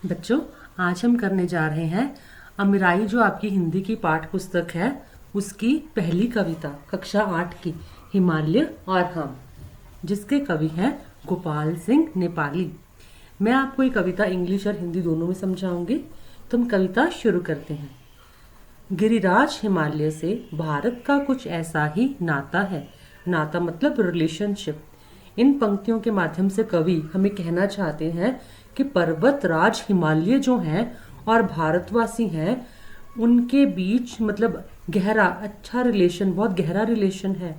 बच्चों, आज हम करने जा रहे हैं अमीराई, जो आपकी हिंदी की पाठ पुस्तक है, उसकी पहली कविता कक्षा 8 की, हिमालय और हम, जिसके कवि हैं गोपाल सिंह नेपाली। मैं आपको ये कविता इंग्लिश और हिंदी दोनों में समझाऊंगी। तो हम कविता शुरू करते हैं। गिरिराज हिमालय से भारत का कुछ ऐसा ही नाता है। नाता मतलब रिलेशनशिप। इन पंक्तियों के माध्यम से कवि हमें कहना चाहते हैं कि पर्वत राज हिमालय जो हैं और भारतवासी हैं, उनके बीच मतलब गहरा अच्छा रिलेशन, बहुत गहरा रिलेशन है।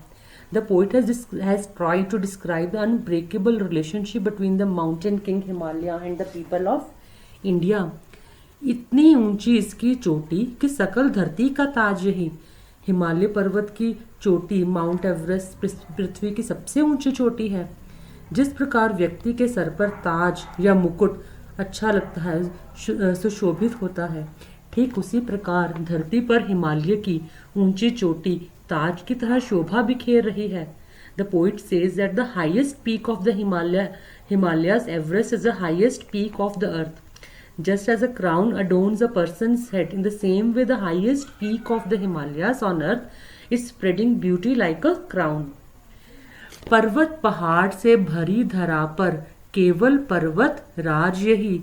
The poet has tried to describe the unbreakable relationship between the mountain king Himalaya and the people of India. इतनी ऊंची इसकी चोटी कि सकल धरती का ताज यही। हिमालय पर्वत की चोटी माउंट एवरेस्ट पृथ्वी की सबसे ऊंची चोटी है। जिस प्रकार व्यक्ति के सर पर ताज या मुकुट अच्छा लगता है, सुशोभित होता है, ठीक उसी प्रकार धरती पर हिमालय की ऊंची चोटी ताज की तरह शोभा बिखेर रही है। The poet says that the highest peak of the Himalayas Everest is the highest peak of the earth. Just as a crown adorns a person's head, in the same way the highest peak of the Himalayas on earth is spreading beauty like a crown. पर्वत पहाड़ से भरी धरा पर केवल पर्वत राज यही।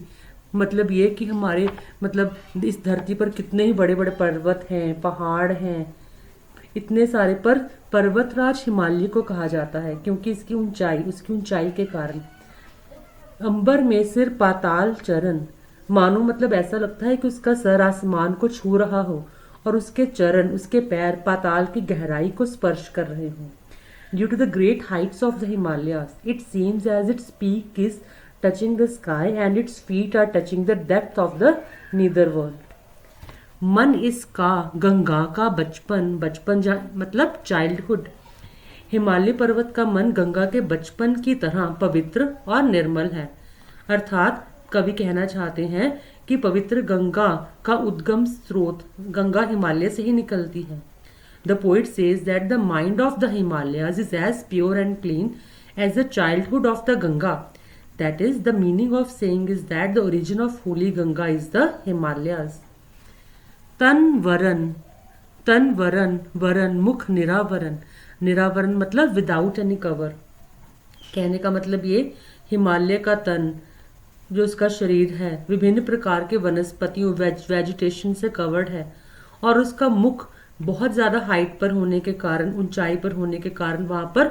मतलब ये कि हमारे मतलब इस धरती पर कितने ही बड़े बड़े पर्वत हैं, पहाड़ हैं, इतने सारे, पर पर्वतराज हिमालय को कहा जाता है क्योंकि इसकी ऊंचाई के कारण। अंबर में सिर पाताल चरण, मानो मतलब ऐसा लगता है कि उसका सर आसमान को छू रहा हो और उसके चरण, उसके पैर पाताल की गहराई को स्पर्श कर रहे हों। Due to the great heights of the Himalayas, it seems as its peak is touching the sky and its feet are touching the depth of the netherworld. मन इसका गंगा का बचपन, मतलब चाइल्डहुड। हिमालय पर्वत का मन गंगा के बचपन की तरह पवित्र और निर्मल है। अर्थात कवि कहना चाहते हैं कि पवित्र गंगा का उद्गम स्रोत गंगा हिमालय से ही निकलती है। The poet says that the mind of the Himalayas is as pure and clean as the childhood of the Ganga. That is, the meaning of saying is that the origin of holy Ganga is the Himalayas. तन वरन मुख निरावरण। निरावरण मतलब without any cover. कहने का मतलब ये, हिमालय का तन, जो उसका शरीर है, विभिन्न प्रकार के वनस्पतियों वेजिटेशन से कवर्ड है, और उसका मुख बहुत ज़्यादा हाइट पर होने के कारण, ऊंचाई पर होने के कारण वहाँ पर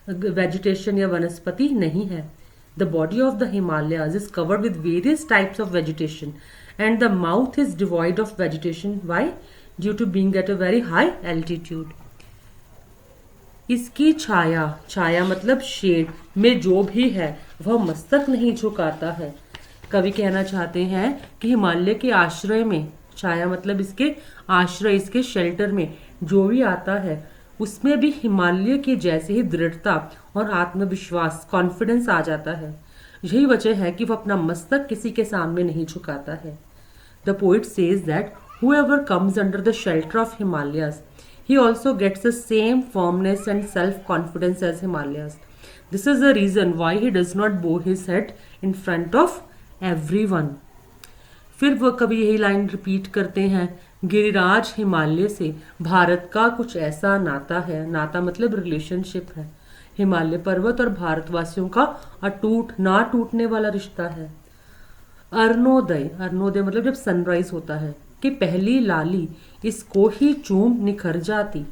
वेजिटेशन या वनस्पति नहीं है। The body of the Himalayas is covered with various types of vegetation and the mouth is devoid of vegetation. Why? Due to being at a very high altitude. इसकी छाया मतलब शेड में जो भी है वह मस्तक नहीं झुकाता है। कवि कहना चाहते हैं कि हिमालय के आश्रय में, छाया मतलब इसके आश्रय, इसके शेल्टर में जो भी आता है उसमें भी हिमालय की जैसे ही दृढ़ता और आत्मविश्वास, कॉन्फिडेंस आ जाता है। यही वजह है कि वह अपना मस्तक किसी के सामने नहीं झुकाता है। The poet says that whoever comes under the shelter of Himalayas, he also gets the same firmness and self-confidence as Himalayas. This is the reason why he does not bow his head in front of everyone. फिर वह कभी यही line repeat करते हैं, गिरिराज हिमालय से भारत का कुछ ऐसा नाता है। नाता मतलब रिलेशनशिप है। हिमालय पर्वत और भारतवासियों का अटूट, ना टूटने वाला रिश्ता है। अरुणोदय मतलब जब सनराइज होता है कि पहली लाली इसको ही चूम निखर जाती।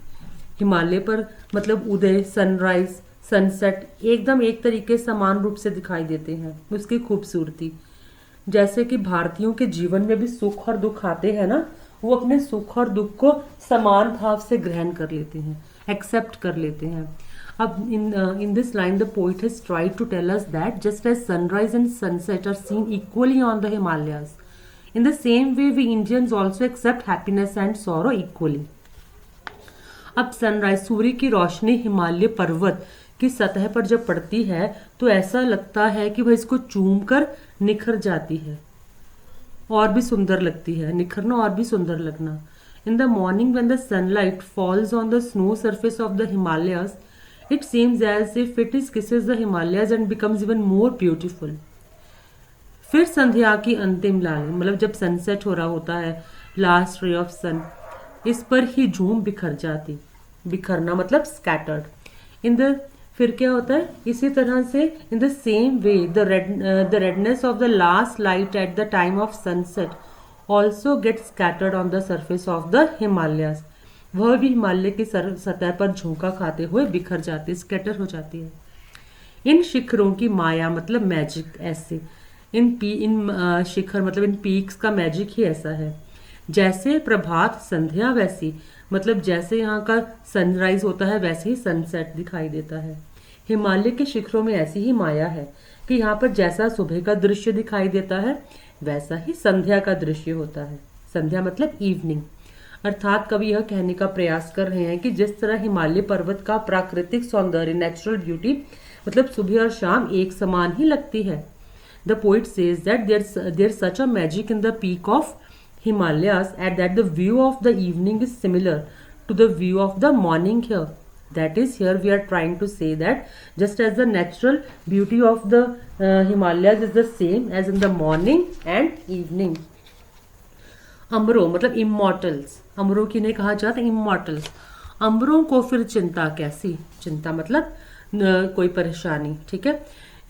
हिमालय पर मतलब उदय, सनराइज, सनसेट एकदम एक तरीके समान रूप से दिखाई देते हैं। उसकी खूबसूरती, जैसे कि भारतीयों के जीवन में भी सुख और दुख आते हैं ना, वो अपने सुख और दुख को समान भाव से ग्रहण कर लेते हैं, एक्सेप्ट कर लेते हैं। अब in this line the poet has tried to tell us that just as sunrise and sunset are seen equally on the Himalayas, in the same way we Indians also accept happiness and sorrow equally. अब sunrise, सूर्य की रोशनी हिमालय पर्वत की सतह पर जब पड़ती है तो ऐसा लगता है कि वह इसको चूम कर निखर जाती है, और भी सुंदर लगती है। निखरना और भी सुंदर लगना। In the morning when the sunlight falls on the snow surface of the Himalayas, it seems as if it is kisses the Himalayas and becomes even more beautiful. फिर संध्या की अंतिम लाली, मतलब जब सनसेट हो रहा होता है, लास्ट रे ऑफ सन, इस पर ही झूम बिखर जाती। बिखरना मतलब स्कैटर्ड इन द, फिर क्या होता है इसी तरह से, इन the same way the redness of the last light at the time of sunset also get scattered on the surface of the Himalayas. वह भी हिमालय की सतह पर झोंका खाते हुए बिखर जाती, स्कैटर हो जाती है। इन शिखरों की माया मतलब मैजिक ऐसे, इन शिखर मतलब इन पीक्स का मैजिक ही ऐसा है। जैसे प्रभात संध्या वैसी, मतलब जैसे यहाँ का सनराइज होता है वैसे ही सनसेट दिखाई देता है। हिमालय के शिखरों में ऐसी ही माया है कि यहाँ पर जैसा सुबह का दृश्य दिखाई देता है वैसा ही संध्या का दृश्य होता है। संध्या मतलब इवनिंग। अर्थात कवि यह कहने का प्रयास कर रहे हैं कि जिस तरह हिमालय पर्वत का प्राकृतिक सौंदर्य, नेचुरल ब्यूटी, मतलब सुबह और शाम एक समान ही लगती है। The poet says that there such a magic in the peak of Himalayas and that the view of the evening is similar to the view of the morning here. That is, here we are trying to say that just as the natural beauty of the Himalayas is the same as in the morning and evening. अमरों मतलब immortals, अमरों की नहीं कहा जाता immortals। अमरों को फिर चिंता कैसी, चिंता मतलब कोई परेशानी, ठीक है।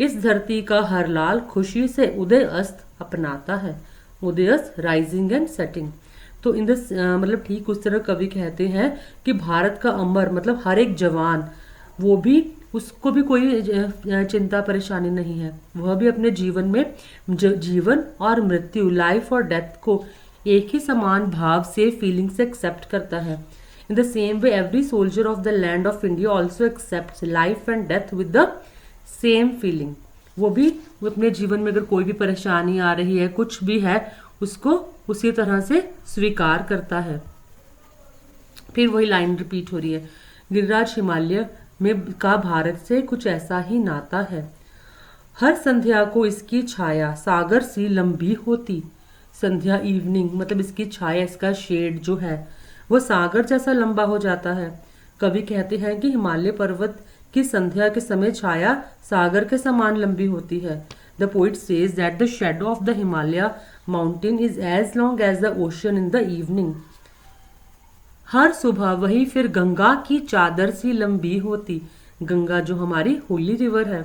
इस धरती का हर लाल खुशी से उदय अस्त अपनाता है, उदयस राइजिंग एंड सेटिंग। तो इन दिस मतलब ठीक उस तरह कवि कहते हैं कि भारत का अमर मतलब हर एक जवान, वो भी उसको भी कोई चिंता परेशानी नहीं है। वह भी अपने जीवन में जीवन और मृत्यु, लाइफ और डेथ को एक ही समान भाव से, फीलिंग से एक्सेप्ट करता है। In the same way every soldier of the land of India also accept life and death with the same feeling. वो भी अपने जीवन में अगर कोई भी परेशानी आ रही है, कुछ भी है, उसको उसी तरह से स्वीकार करता है। फिर वही लाइन रिपीट हो रही है, गिरिराज हिमालय में का भारत से कुछ ऐसा ही नाता है। हर संध्या को इसकी छाया सागर सी लंबी होती। संध्या इवनिंग मतलब इसकी छाया, इसका शेड जो है वो सागर जैसा लंबा हो जाता है। कवि कहते हैं कि हिमालय पर्वत की संध्या के समय छाया सागर के समान लंबी होती है। The poet says that the shadow of the Himalaya mountain is as long as the ocean in the evening. हर सुबह वही फिर गंगा की चादर सी लंबी होती। गंगा जो हमारी होली रिवर है,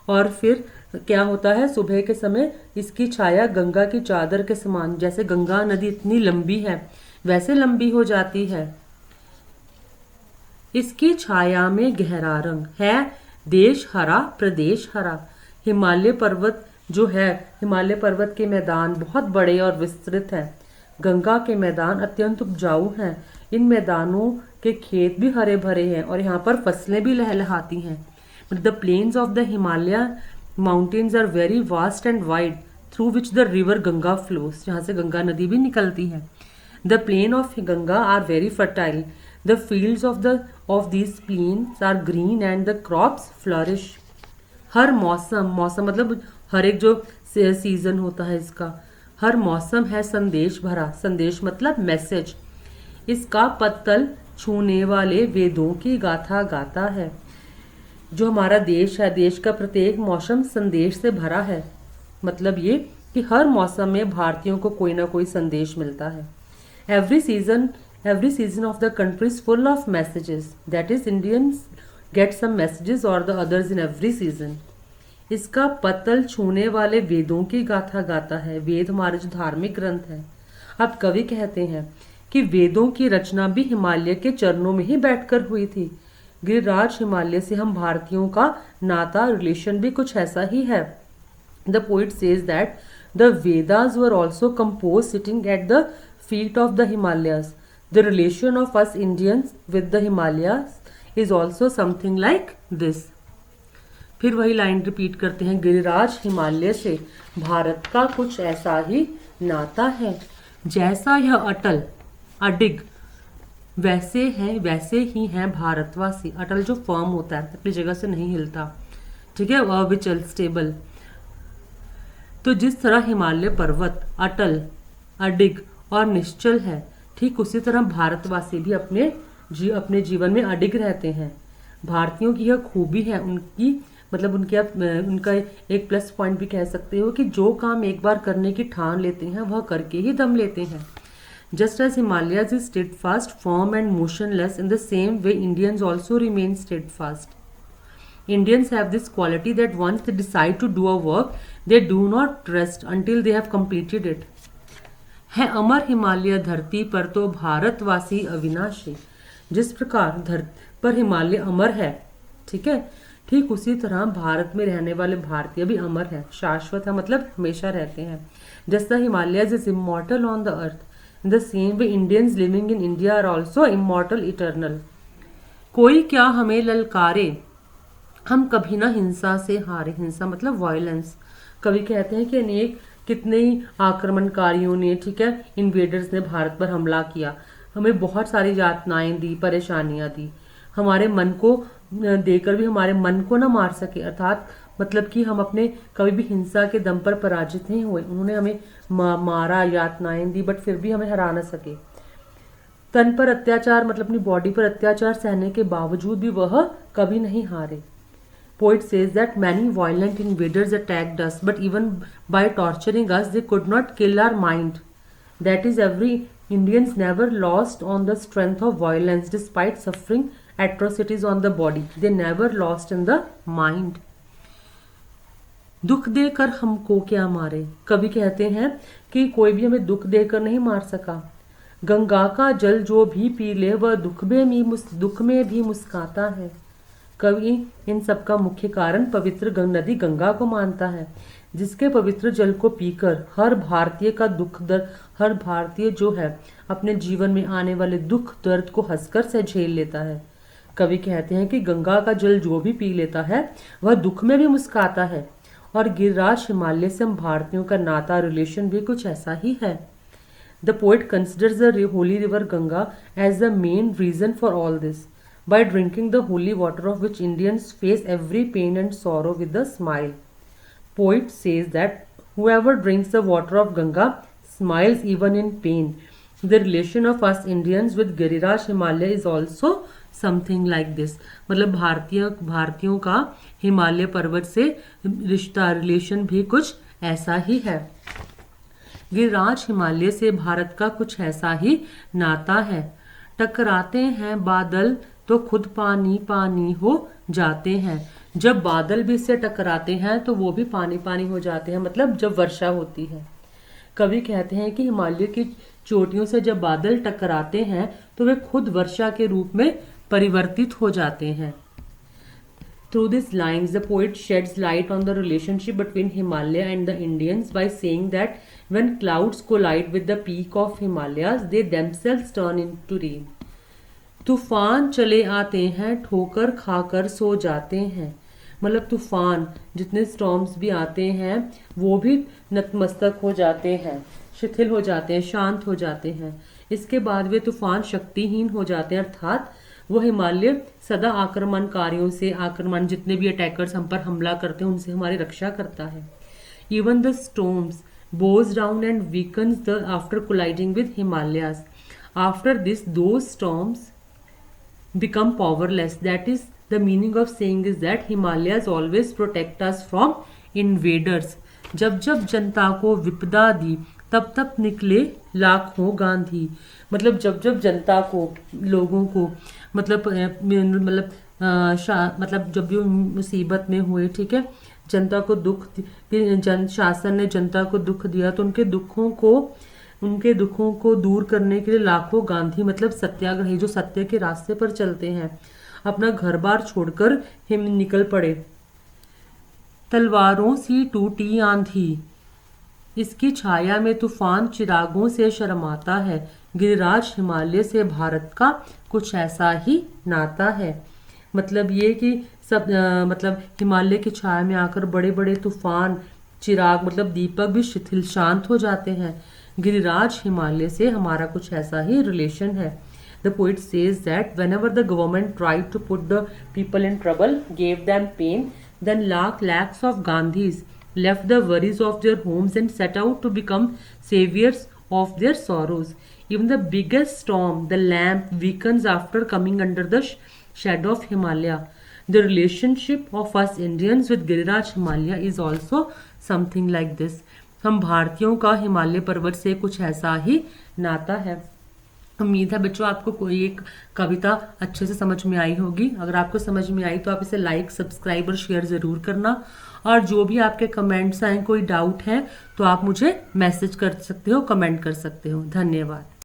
और फिर क्या होता है सुबह के समय इसकी छाया गंगा की चादर के समान, जैसे गंगा नदी इतनी लंबी है वैसे लंबी हो जाती है। इसकी छाया में गहरा रंग है, देश हरा प्रदेश हरा। हिमालय पर्वत जो है, हिमालय पर्वत के मैदान बहुत बड़े और विस्तृत हैं। गंगा के मैदान अत्यंत उपजाऊ हैं। इन मैदानों के खेत भी हरे भरे हैं और यहाँ पर फसलें भी लहलहाती हैं। The plains of the Himalaya mountains are very vast and wide through which the river Ganga flows, जहाँ से गंगा नदी भी निकलती है। The plain of Ganga are very fertile. The fields of these plains are green and the crops flourish. हर मौसम, मौसम मतलब हर एक जो सीजन होता है इसका, हर मौसम है संदेश भरा। संदेश मतलब मैसेज। इसका पत्तल छूने वाले वेदों की गाथा गाता है। जो हमारा देश है, देश का प्रत्येक मौसम संदेश से भरा है। मतलब ये कि हर मौसम में भारतीयों को कोई ना कोई संदेश मिलता है। Every season of the country is full of messages. That is, Indians get some messages or the others in every season. इसका पतल छूने वाले वेदों की गाथा गाता है। वेद हमारे जो धार्मिक ग्रंथ है। अब कवि कहते हैं कि वेदों की रचना भी हिमालय के चरणों में ही बैठकर हुई थी। गिरिराज हिमालय से हम भारतीयों का नाता, रिलेशन भी कुछ ऐसा ही है। The poet says that the Vedas were also composed sitting at the feet of the Himalayas. The relation of us Indians with the Himalayas is also something like this. फिर वही लाइन रिपीट करते हैं, गिरिराज हिमालय से भारत का कुछ ऐसा ही नाता है। जैसा यह अटल अडिग वैसे ही हैं भारतवासी। अटल जो फर्म होता है, अपनी जगह से नहीं हिलता, ठीक है, अविचल, स्टेबल। तो जिस तरह हिमालय पर्वत अटल, अडिग और निश्चल है, ठीक उसी तरह भारतवासी भी अपने जीवन में अडिग रहते हैं। भारतीयों की यह खूबी है, उनकी मतलब उनके आप उनका एक प्लस पॉइंट भी कह सकते हो कि जो काम एक बार करने की ठान लेते हैं वह करके ही दम लेते हैं. Just as Himalayas is steadfast, firm and motionless, in the same way Indians also remain steadfast. Indians have this quality that once they decide to do a work, they do not rest until they have completed it. है अमर हिमालय धरती पर तो भारतवासी अविनाशी. जिस प्रकार धरती पर हिमालय अमर है, ठीक है, ठीक उसी तरह भारत में रहने वाले भारतीय भी अमर है, शाश्वत है, मतलब हमेशा रहते हैं. Just the Himalayas is immortal on the earth. In the same way Indians living in India are also immortal, eternal. कोई क्या हमें ललकारे, हम कभी ना हिंसा से हारे. हिंसा मतलब वायलेंस. कवि कहते हैं कि अनेक कितने ही आक्रमणकारियों ने, ठीक है, इन्वेडर्स ने भारत पर हमला किया, हमें बहुत सारी यातनाएं दी, परेशानियां दी, हमारे मन को देकर भी हमारे मन को ना मार सके. अर्थात मतलब कि हम अपने कभी भी हिंसा के दम पर पराजित नहीं हुए. उन्होंने हमें मारा, यातनाएं दी, बट फिर भी हमें हरा न सके. तन पर अत्याचार मतलब अपनी बॉडी पर अत्याचार सहने के बावजूद भी वह कभी नहीं हारे. Poet says that many violent invaders attacked us, but even by torturing us, they could not kill our mind. That is, every Indians never lost on the strength of violence, despite suffering atrocities on the body. They never lost in the mind. दुख देकर हमको क्या मारे. कवि कहते हैं कि कोई भी हमें दुख देकर नहीं मार सका. गंगा का जल जो भी पी ले वह दुख में भी मुस्काता है. कवि इन सब का मुख्य कारण पवित्र नदी गंगा को मानता है, जिसके पवित्र जल को पीकर हर भारतीय का दुख दर्द, हर भारतीय जो है अपने जीवन में आने वाले दुख दर्द को हंसकर से झेल लेता है. कवि कहते हैं कि गंगा का जल जो भी पी लेता है वह दुख में भी मुस्काता है. और गिरिराज हिमालय से हम भारतीयों का नाता, रिलेशन भी कुछ ऐसा ही है. The poet considers the holy river Ganga as the main reason for all this. By drinking the holy water of which Indians face every pain and sorrow with a smile. Poet says that whoever drinks the water of Ganga smiles even in pain. The relation of us Indians with Giriraj Himalaya is also something like this. मतलब भारतीयों का हिमालय पर्वत से रिश्ता, relation भी कुछ ऐसा ही है. गिरिराज हिमालय से भारत का कुछ ऐसा ही नाता है. टकराते हैं बादल तो खुद पानी पानी हो जाते हैं. जब बादल भी इससे टकराते हैं तो वो भी पानी पानी हो जाते हैं, मतलब जब वर्षा होती है. कवि कहते हैं कि हिमालय की चोटियों से जब बादल टकराते हैं तो वे खुद वर्षा के रूप में परिवर्तित हो जाते हैं. Through these lines, the poet sheds light on the relationship between Himalaya and the Indians by saying that when clouds collide with the peak of Himalayas, they themselves turn into rain. तूफान चले आते हैं ठोकर खाकर सो जाते हैं. मतलब तूफान, जितने स्टॉर्म्स भी आते हैं वो भी नतमस्तक हो जाते हैं, शिथिल हो जाते हैं, शांत हो जाते हैं. इसके बाद वे तूफान शक्तिहीन हो जाते हैं. अर्थात वो हिमालय सदा आक्रमणकारियों से, जितने भी अटैकर्स हम पर हमला करते हैं उनसे हमारी रक्षा करता है. Even the storms bows down and weakens the after colliding with Himalayas. After this, those storms become powerless. That is the meaning of saying is that Himalayas always protect us from invaders. जब जब जनता को विपदा दी तब तब निकले लाखों गांधी. मतलब जब जब जनता को, लोगों को, मतलब जब भी मुसीबत में हुए, ठीक है, जनता को दुख, शासन ने जनता को दुख दिया तो उनके दुखों को दूर करने के लिए लाखों गांधी मतलब सत्याग्रही जो सत्य के रास्ते पर चलते हैं अपना घर बार छोड़कर हिम निकल पड़े. तलवारों सी टूटी आंधी, इसकी छाया में तूफान चिरागों से शर्माता है. गिरिराज हिमालय से भारत का कुछ ऐसा ही नाता है. मतलब ये कि सब मतलब हिमालय की छाया में आकर बड़े बड़े तूफान, चिराग मतलब दीपक भी शिथिल शांत हो जाते हैं. गिरिराज हिमालय से हमारा कुछ ऐसा ही रिलेशन है. The poet says that whenever the government tried to put the people in trouble, gave them pain, then lakhs of Gandhis left the worries of their homes and set out to become saviors of their sorrows. Even the biggest storm, the lamp, weakens after coming under the shadow of Himalaya. The relationship of us Indians with Giriraj Himalaya is also something like this. हम भारतीयों का हिमालय पर्वत से कुछ ऐसा ही नाता है। उम्मीद है बच्चों आपको कोई एक कविता अच्छे से समझ में आई होगी। अगर आपको समझ में आई तो आप इसे लाइक, सब्सक्राइब और शेयर ज़रूर करना। और जो भी आपके कमेंट्स आए, कोई डाउट है तो आप मुझे मैसेज कर सकते हो, कमेंट कर सकते हो। धन्यवाद।